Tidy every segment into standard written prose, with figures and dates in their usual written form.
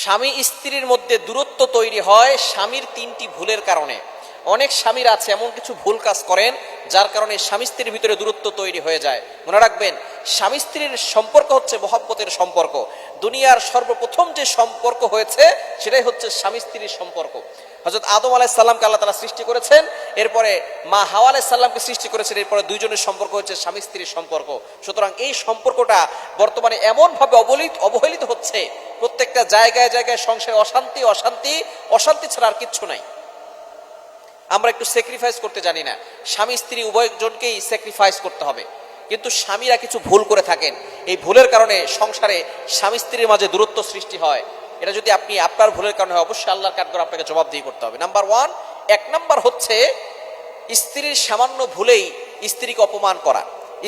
স্বামী স্ত্রীর মধ্যে দূরত্ব তৈরি হয় স্বামীর তিনটি ভুলের কারণে। অনেক স্বামীর আছে এমন কিছু ভুল কাজ করেন যার কারণে স্বামী স্ত্রীর ভিতরে দূরত্ব তৈরি হয়ে যায়। মনে রাখবেন, স্বামী স্ত্রীর সম্পর্ক হচ্ছে মহব্বতের সম্পর্ক। দুনিয়ার সর্বপ্রথম যে সম্পর্ক হয়েছে সেটাই হচ্ছে স্বামী স্ত্রীর সম্পর্ক। হযরত আদম আলাইহিস সালামকে আল্লাহ তাআলা সৃষ্টি করেছেন, এরপরে মা হাওয়া আলাইহিস সালামকে সৃষ্টি করেছেন, এরপরে দুইজনের সম্পর্ক হচ্ছে স্বামী স্ত্রীর সম্পর্ক। সুতরাং এই সম্পর্কটা বর্তমানে এমনভাবে অবহেলিত হচ্ছে, প্রত্যেকটা জায়গায় জায়গায় সংসারে অশান্তি অশান্তি অশান্তি ছাড়া আর কিচ্ছু নাই। আমরা একটু স্যাক্রিফাইস করতে জানি না। স্বামী স্ত্রী উভয়জনকেই স্যাক্রিফাইস করতে হবে, কিন্তু স্বামীরা কিছু ভুল করে থাকেন। এই ভুলের কারণে সংসারে স্বামী স্ত্রীর মাঝে দূরত্ব সৃষ্টি হয়। এটা যদি আপনি আপনার ভুলের কারণে হয়, অবশ্যই আল্লাহর কাঠগড়ায় আপনাকে জবাবদিহি করতে হবে। এক নাম্বার হচ্ছে স্ত্রীর সামান্য ভুলেই স্ত্রীকে অপমান করা,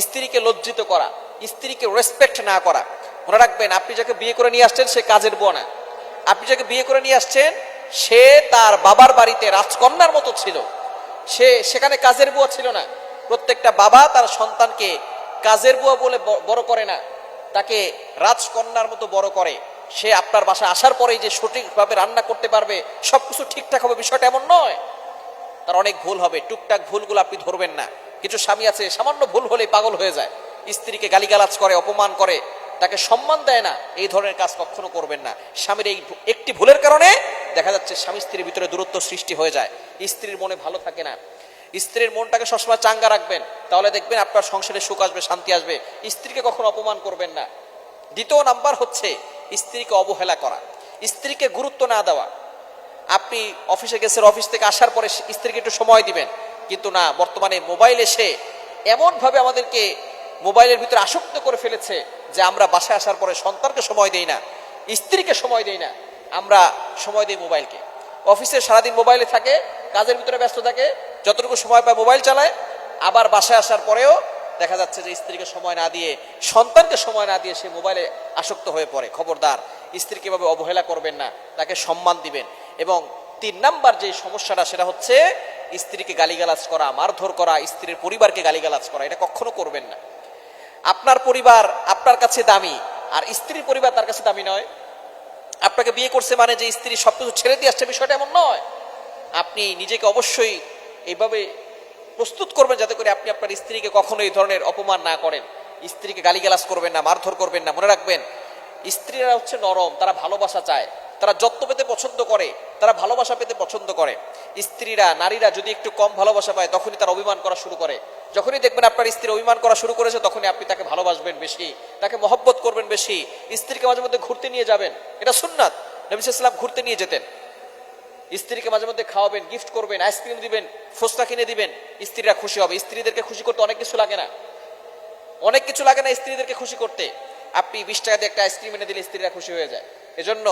স্ত্রীকে লজ্জিত করা, স্ত্রীকে রেসপেক্ট না করা। মনে রাখবেন, আপনি যাকে বিয়ে করে নিয়ে আসছেন সে কাজের বুয়া না। আপনি যাকে বিয়ে করে নিয়ে আসছেন সে তার বাবার বাড়িতে রাজকন্যার মতো ছিল, সে সেখানে কাজের বুয়া ছিল না। প্রত্যেকটা বাবা তার সন্তানকে কাজের বুয়া বলে বড় করে না, তাকে রাজকন্যার মতো বড় করে। সে আপনার বাসায় আসার পরেই যে সঠিকভাবে রান্না করতে পারবে, সবকিছু ঠিকঠাক হবে, বিষয়টা এমন নয়। তার অনেক ভুল হবে, টুকটাক ভুলগুলো আপনি ধরবেন না। কিছু স্বামী আছে সামান্য ভুল হলেই পাগল হয়ে যায়, স্ত্রীকে গালিগালাজ করে, অপমান করে, তাকে সম্মান দেয় না। এই ধরনের কাজ কখনো করবেন না। স্বামীর এই একটি ভুলের কারণে দেখা যাচ্ছে স্বামী স্ত্রীর ভিতরে দূরত্ব সৃষ্টি হয়ে যায়, স্ত্রীর মনে ভালো থাকে না। স্ত্রীর মনটাকে সবসময় চাঙ্গা রাখবেন, তাহলে দেখবেন আপনার সংসারে সুখ আসবে, শান্তি আসবে। স্ত্রীকে কখনো অপমান করবেন না। দ্বিতীয় নাম্বার হচ্ছে স্ত্রীকে অবহেলা করা, স্ত্রীকে গুরুত্ব না দেওয়া। আপনি অফিসে গেছেন, অফিস থেকে আসার পরে স্ত্রীকে একটু সময় দিবেন, কিন্তু না, বর্তমানে মোবাইল এসে এমনভাবে আমাদেরকে মোবাইলের ভিতরে আসক্ত করে ফেলেছে যে আমরা বাসায় আসার পরে সন্তানকে সময় দেই না, স্ত্রীকে সময় দেই না, আমরা সময় দিই মোবাইলকে। অফিসে সারাদিন মোবাইলে থাকে, কাজের ভিতরে ব্যস্ত থাকে, যতটুকু সময় পায় মোবাইল চালায়। আবার বাসায় আসার পরেও দেখা যাচ্ছে যে স্ত্রীকে সময় না দিয়ে, সন্তানকে সময় না দিয়ে সে মোবাইলে আসক্ত হয়ে পড়ে। খবরদার, স্ত্রীকে এভাবে অবহেলা করবেন না, তাকে সম্মান দিবেন। এবং 3 নাম্বার যে সমস্যাটা, সেটা হচ্ছে স্ত্রীকে গালিগালাজ করা, মারধর করা, স্ত্রীর পরিবারকে গালিগালাজ করা। এটা কখনো করবেন না। আপনার পরিবার আপনার কাছে দামি, আর স্ত্রীর পরিবার তার কাছে দামি নয়। আপনাকে বিয়ে করছে মানে যে স্ত্রী সবকিছু ছেড়ে দিয়ে আসছে, বিষয়টা এমন নয়। আপনি নিজেকে অবশ্যই এইভাবে প্রস্তুত করবেন যাতে করে আপনি আপনার স্ত্রীকে কখনো এই ধরনের অপমান না করেন। স্ত্রীকে গালিগালাজ করবেন না, মারধর করবেন না। মনে রাখবেন, স্ত্রীরা হচ্ছে নরম, তারা ভালোবাসা চায়, তারা যত্ন পেতে পছন্দ করে, তারা ভালোবাসা পেতে পছন্দ করে। স্ত্রীরা, নারীরা যদি একটু কম ভালোবাসা পায় তখনই তারা অভিমান করা শুরু করে। যখনই দেখবেন আপনার স্ত্রী অভিমান করা শুরু করেছে, তখনই আপনি তাকে ভালোবাসবেন বেশি, তাকে মহব্বত করবেন বেশি। স্ত্রীকে মাঝে মধ্যে ঘুরতে নিয়ে যাবেন, এটা সুন্নাত। নবী সাল্লাল্লাহু আলাইহি ওয়াসাল্লাম ঘুরতে নিয়ে যেতেন। স্ত্রীকে মাঝে মধ্যে খাওয়াবেন, গিফট করবেন, আইসক্রিম দিবেন, ফুচকা কিনে দিবেন, স্ত্রীরা খুশি হবে। স্ত্রীদেরকে খুশি করতে অনেক কিছু লাগে না, অনেক কিছু লাগে না স্ত্রীদেরকে খুশি করতে। আপনি 20 টাকা দিয়ে একটা আইসক্রিম এনে দিলে স্ত্রীরা খুশি হয়ে যায়। এজন্য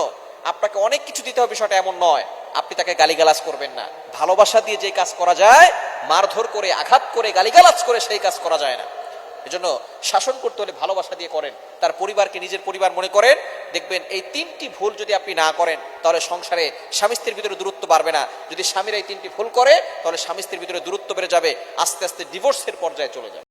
আপনাকে অনেক কিছু দিতে হবে, বিষয়টা এমন নয়। আপনি তাকে গালিগালাজ করবেন না। ভালোবাসা দিয়ে যে কাজ করা যায়, মারধর করে, আঘাত করে, গালিগালাজ করে সেই কাজ করা যায় না। এজন্য শাসন করতে হলে ভালোবাসা দিয়ে করেন, তার পরিবারকে নিজের পরিবার মনে করেন। দেখবেন এই 3টি ভুল যদি আপনি না করেন, তাহলে সংসারে স্বামী স্ত্রীর ভিতরে দূরত্ব বাড়বে না। যদি স্বামীরা এই 3টি ভুল করে, তাহলে স্বামী স্ত্রীর ভিতরে দূরত্ব বেড়ে যাবে, আস্তে আস্তে ডিভোর্সের পর্যায়ে চলে যাবে।